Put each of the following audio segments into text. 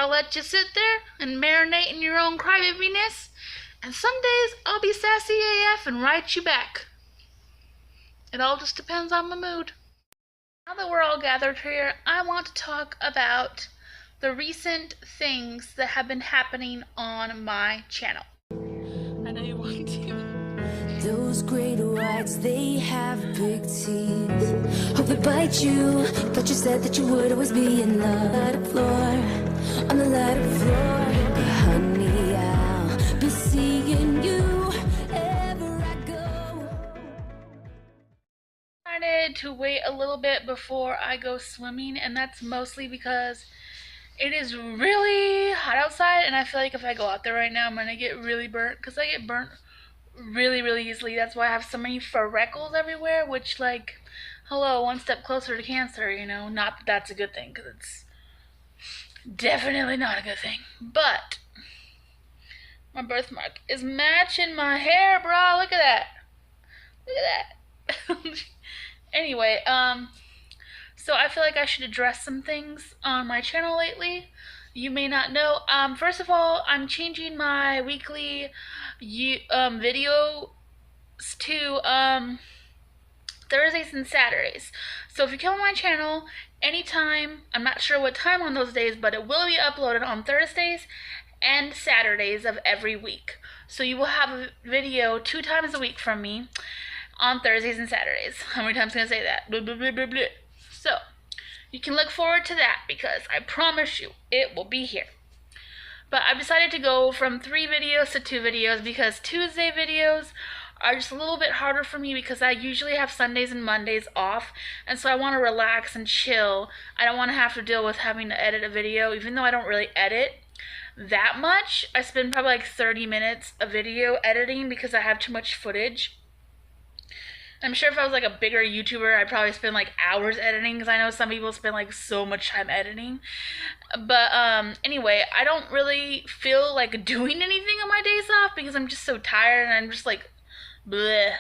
I'll let you sit there and marinate in your own crybaby-ness. And some days I'll be sassy AF and write you back. It all just depends on my mood. Now that we're all gathered here, I want to talk about the recent things that have been happening on my channel. I know you want to. Those great whites, they have big teeth. Hope they bite you. Thought you said that you would always be in the floor, on the lighter floor. But honey, I'll be seeing you ever I go. I decided to wait a little bit before I go swimming, and that's mostly because it is really hot outside, and I feel like if I go out there right now, I'm gonna get really burnt, because I get burnt really easily. That's why I have so many freckles everywhere, which, like, hello, one step closer to cancer, you know. Not that that's a good thing, because it's definitely not a good thing. But my birthmark is matching my hair, bro. Look at that. Look at that. Anyway, so I feel like I should address some things on my channel lately. You may not know. First of all, I'm changing my weekly videos to Thursdays and Saturdays. So if you come on my channel anytime, I'm not sure what time on those days, but it will be uploaded on Thursdays and Saturdays of every week. So you will have a video 2 times a week from me on Thursdays and Saturdays. How many times can I say that? Blah, blah, blah, blah, blah. So you can look forward to that, because I promise you it will be here. But I've decided to go from 3 videos to 2 videos, because Tuesday videos are just a little bit harder for me, because I usually have Sundays and Mondays off, and so I want to relax and chill. I don't want to have to deal with having to edit a video, even though I don't really edit that much. I spend probably like 30 minutes a video editing because I have too much footage. I'm sure if I was like a bigger YouTuber, I'd probably spend like hours editing, because I know some people spend like so much time editing. But anyway, I don't really feel like doing anything on my days off, because I'm just so tired and I'm just like bleh.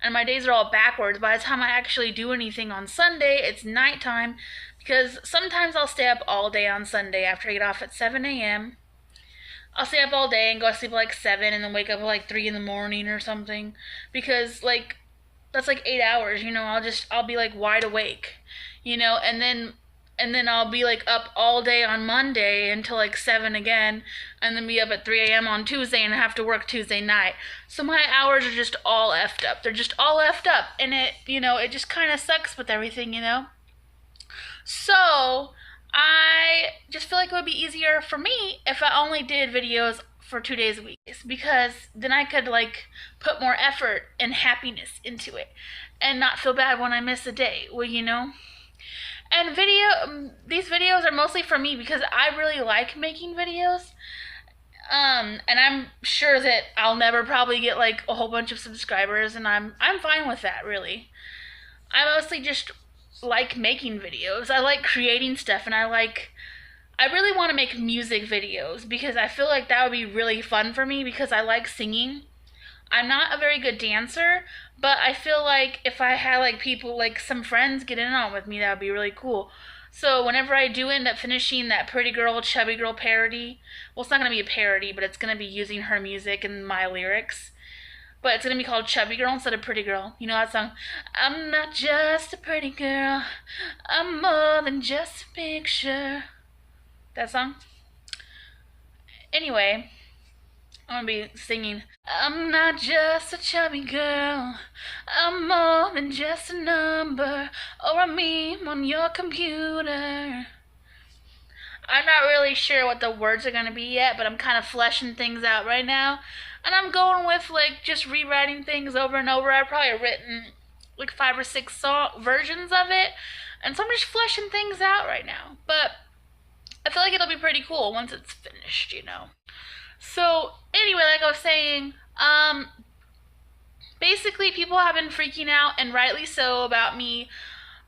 And my days are all backwards. By the time I actually do anything on Sunday, it's nighttime, because sometimes I'll stay up all day on Sunday after I get off at 7 a.m. I'll stay up all day and go to sleep at like 7 and then wake up at like 3 in the morning or something, because like that's like 8 hours, you know. I'll be like wide awake, you know, and then I'll be like up all day on Monday until like 7 again, and then be up at 3 a.m. on Tuesday and have to work Tuesday night. So my hours are just all effed up. They're just all effed up, and it, you know, it just kind of sucks with everything, you know. So I just feel like it would be easier for me if I only did videos for 2 days a week, because then I could like put more effort and happiness into it and not feel bad when I miss a day. Well, you know. And these videos are mostly for me, because I really like making videos. And I'm sure that I'll never probably get like a whole bunch of subscribers, and I'm fine with that, really. I mostly just like making videos. I like creating stuff, and I really want to make music videos, because I feel like that would be really fun for me, because I like singing. I'm not a very good dancer, but I feel like if I had like people, like some friends get in on with me, that would be really cool. So whenever I do end up finishing that Pretty Girl, Chubby Girl parody, well, it's not going to be a parody, but it's going to be using her music and my lyrics. But it's going to be called Chubby Girl instead of Pretty Girl. You know that song? I'm not just a pretty girl, I'm more than just a picture. That song? Anyway, I'm gonna be singing, I'm not just a chubby girl, I'm more than just a number or a meme on your computer. I'm not really sure what the words are gonna be yet, but I'm kind of fleshing things out right now. And I'm going with like just rewriting things over and over. I've probably written like 5 or 6 versions of it, and so I'm just fleshing things out right now. But I feel like it'll be pretty cool once it's finished, you know. So anyway, like I was saying, basically people have been freaking out, and rightly so, about me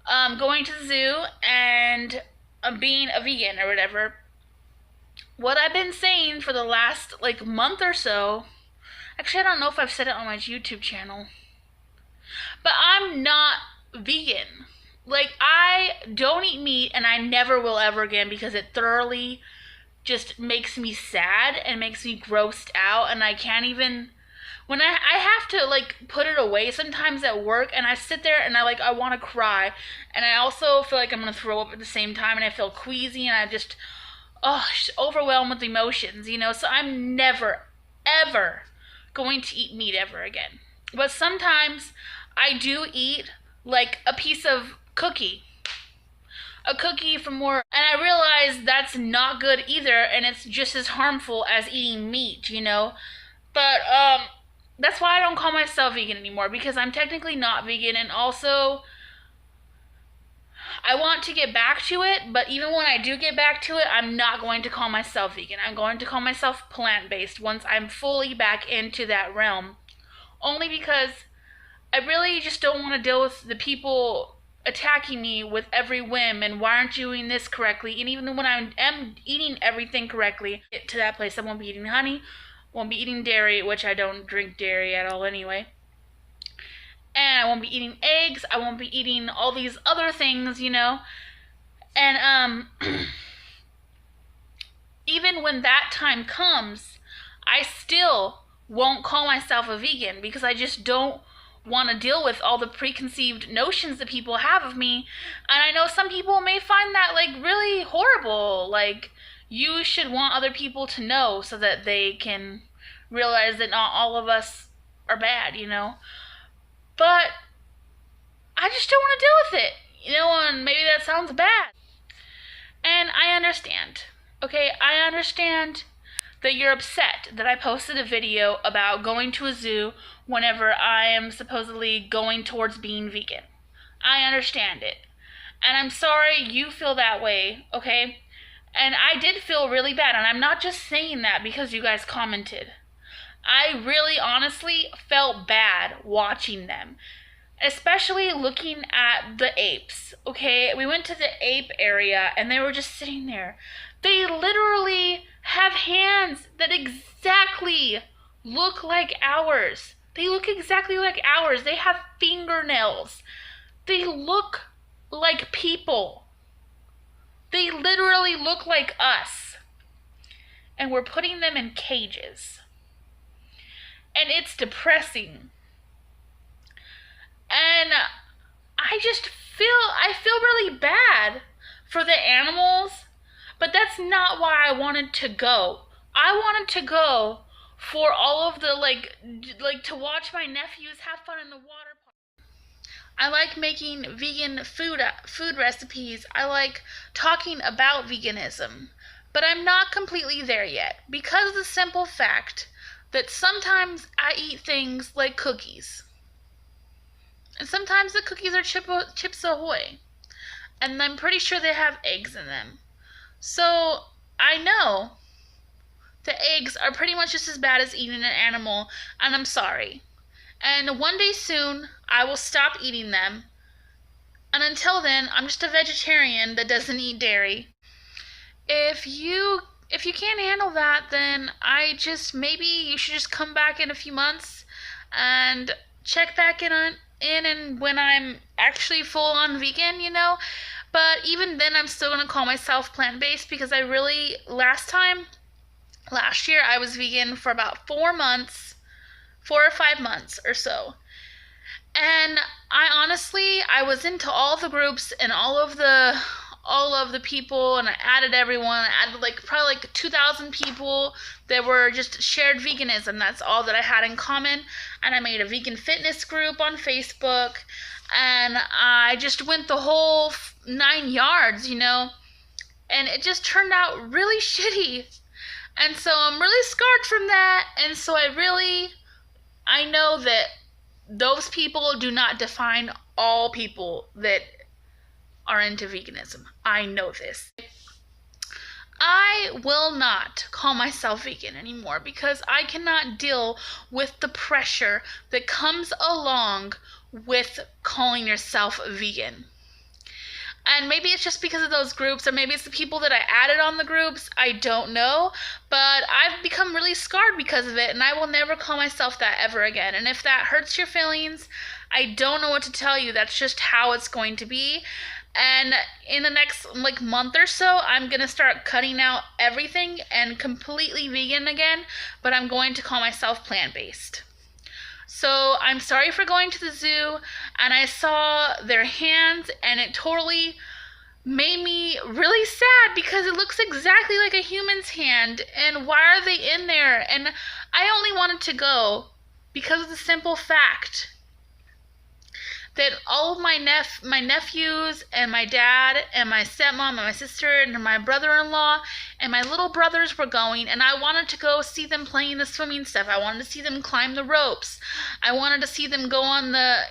going to the zoo and being a vegan or whatever. What I've been saying for the last like month or so, actually I don't know if I've said it on my YouTube channel, but I'm not vegan. Like, I don't eat meat, and I never will ever again, because it thoroughly just makes me sad and makes me grossed out, and I can't even when I have to like put it away sometimes at work, and I sit there and I want to cry, and I also feel like I'm gonna throw up at the same time, and I feel queasy, and I just just overwhelmed with emotions, so I'm never ever going to eat meat ever again. But sometimes I do eat like a cookie from work, and I realize that's not good either, and it's just as harmful as eating meat. But that's why I don't call myself vegan anymore, because I'm technically not vegan, and also I want to get back to it, but even when I do get back to it, I'm not going to call myself vegan. I'm going to call myself plant-based once I'm fully back into that realm. Only because I really just don't want to deal with the people attacking me with every whim and why aren't you doing this correctly? And even when I am eating everything correctly, get to that place, I won't be eating honey, won't be eating dairy, which I don't drink dairy at all anyway. And I won't be eating eggs, I won't be eating all these other things. And even when that time comes, I still won't call myself a vegan because I just don't want to deal with all the preconceived notions that people have of me. And I know some people may find that like really horrible. Like, you should want other people to know so that they can realize that not all of us are bad. But I just don't want to deal with it. And maybe that sounds bad. And I understand. Okay, I understand that you're upset that I posted a video about going to a zoo whenever I am supposedly going towards being vegan. I understand it. And I'm sorry you feel that way, okay? And I did feel really bad, and I'm not just saying that because you guys commented. I really honestly felt bad watching them, especially looking at the apes, okay? We went to the ape area, and they were just sitting there. They literally have hands that exactly look like ours. They look exactly like ours. They have fingernails. They look like people. They literally look like us. And we're putting them in cages. And it's depressing. And I feel really bad for the animals, but that's not why I wanted to go. I wanted to go for all of the like to watch my nephews have fun in the water park. I like making vegan food recipes. I like talking about veganism, but I'm not completely there yet because of the simple fact that sometimes I eat things like cookies. And sometimes the cookies are Chips Ahoy. And I'm pretty sure they have eggs in them. So I know the eggs are pretty much just as bad as eating an animal, and I'm sorry. And one day soon, I will stop eating them. And until then, I'm just a vegetarian that doesn't eat dairy. If you can't handle that, then maybe you should just come back in a few months and check back in and when I'm actually full on vegan, But even then, I'm still going to call myself plant-based because last year, I was vegan for about 4 or 5 months or so. And I was into all the groups and all of the people, and I added everyone. I added probably 2,000 people that were just shared veganism. That's all that I had in common. And I made a vegan fitness group on Facebook, and I just went the whole 9 yards, and it just turned out really shitty. And so I'm really scarred from that, and so I know that those people do not define all people that are into veganism. I know this. I will not call myself vegan anymore because I cannot deal with the pressure that comes along with calling yourself vegan. And maybe it's just because of those groups, or maybe it's the people that I added on the groups. I don't know. But I've become really scarred because of it, and I will never call myself that ever again. And if that hurts your feelings, I don't know what to tell you. That's just how it's going to be. And in the next like month or so, I'm gonna start cutting out everything and completely vegan again, but I'm going to call myself plant-based. So I'm sorry for going to the zoo, and I saw their hands, and it totally made me really sad because it looks exactly like a human's hand, and why are they in there? And I only wanted to go because of the simple fact that all of my nephews and my dad and my stepmom and my sister and my brother-in-law and my little brothers were going, and I wanted to go see them playing the swimming stuff. I wanted to see them climb the ropes. I wanted to see them go on the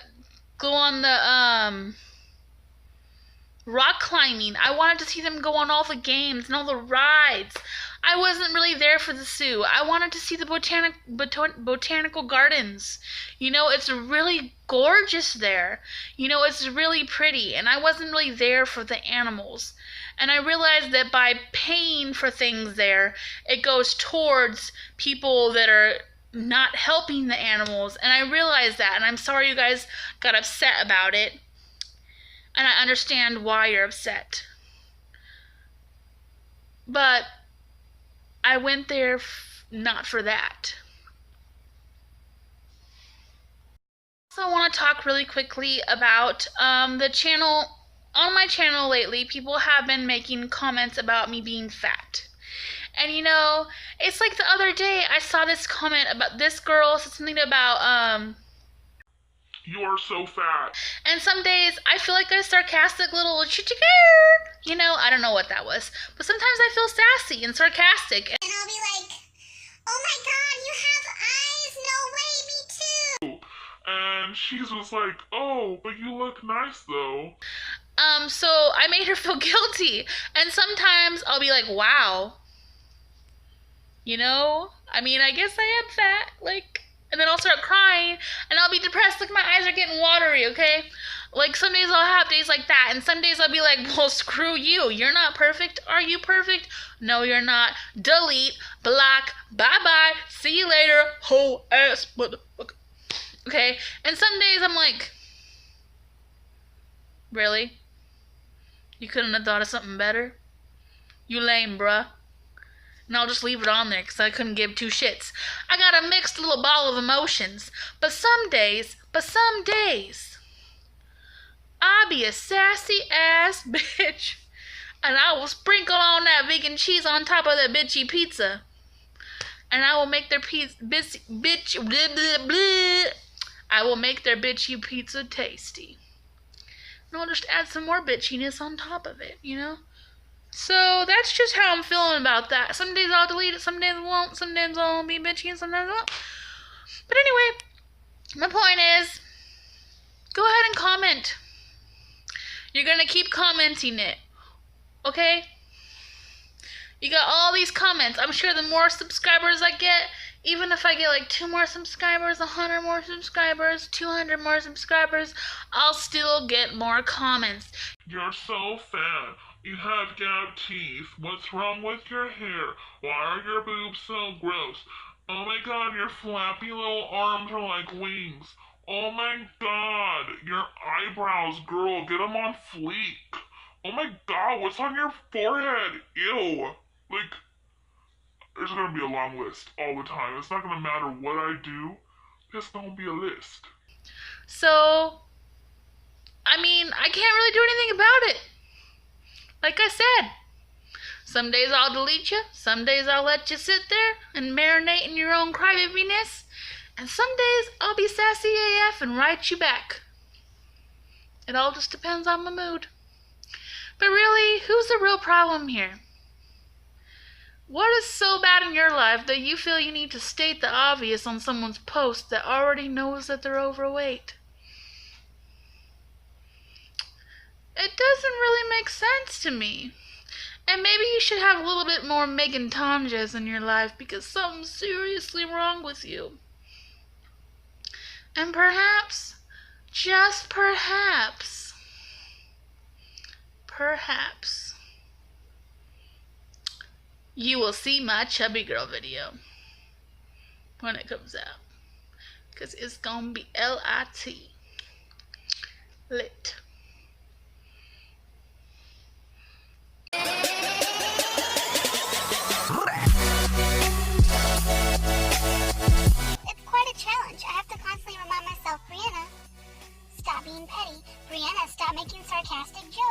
rock climbing. I wanted to see them go on all the games and all the rides. I wasn't really there for the zoo. I wanted to see the botanical gardens. You know, it's really gorgeous there. You know, it's really pretty. And I wasn't really there for the animals. And I realized that by paying for things there, it goes towards people that are not helping the animals. And I realized that. And I'm sorry you guys got upset about it. And I understand why you're upset. But I went there not for that. Also, I want to talk really quickly about the channel. On my channel lately, people have been making comments about me being fat. And you know, it's like the other day I saw this comment about this girl said something about you are so fat. And some days I feel like a sarcastic little you know, I don't know what that was. But sometimes I feel sassy and sarcastic. And I'll be like, oh my god, you have eyes? No way, me too. And she's just like, oh, but you look nice though. So I made her feel guilty. And sometimes I'll be like, wow. You know? I mean, I guess I am fat. Like, and then I'll start crying, and I'll be depressed. Like, my eyes are getting watery, okay? Like, some days I'll have days like that, and some days I'll be like, well, screw you. You're not perfect. Are you perfect? No, you're not. Delete, block, bye-bye, see you later, whole ass motherfucker. Okay? And some days I'm like, really? You couldn't have thought of something better? You lame, bruh. And I'll just leave it on there because I couldn't give two shits. I got a mixed little ball of emotions. But some days, I'll be a sassy ass bitch. And I will sprinkle on that vegan cheese on top of that bitchy pizza. And I will make their I will make their bitchy pizza tasty. And I'll just add some more bitchiness on top of it, you know? So that's just how I'm feeling about that. Some days I'll delete it, some days I won't, some days I'll be bitchy, and sometimes I won't. But anyway, my point is, go ahead and comment. You're gonna keep commenting it, okay? You got all these comments. I'm sure the more subscribers I get, even if I get like 2 more subscribers, 100 more subscribers, 200 more subscribers, I'll still get more comments. You're so fat. You have gap teeth. What's wrong with your hair? Why are your boobs so gross? Oh my god, your flappy little arms are like wings. Oh my god, your eyebrows, girl, get them on fleek. Oh my god, what's on your forehead? Ew. Like, there's gonna be a long list all the time. It's not gonna matter what I do. There's gonna be a list. So, I mean, I can't really do anything about it. Like I said, some days I'll delete you, some days I'll let you sit there and marinate in your own crybabiness, and some days I'll be sassy AF and write you back. It all just depends on my mood. But really, who's the real problem here? What is so bad in your life that you feel you need to state the obvious on someone's post that already knows that they're overweight? It doesn't really make sense to me. And maybe you should have a little bit more meghan tonjes in your life because something's seriously wrong with you. And perhaps, just perhaps, you will see my chubby girl video when it comes out. Because it's gonna be LIT. Lit. stop being petty. Brianna, stop making sarcastic jokes.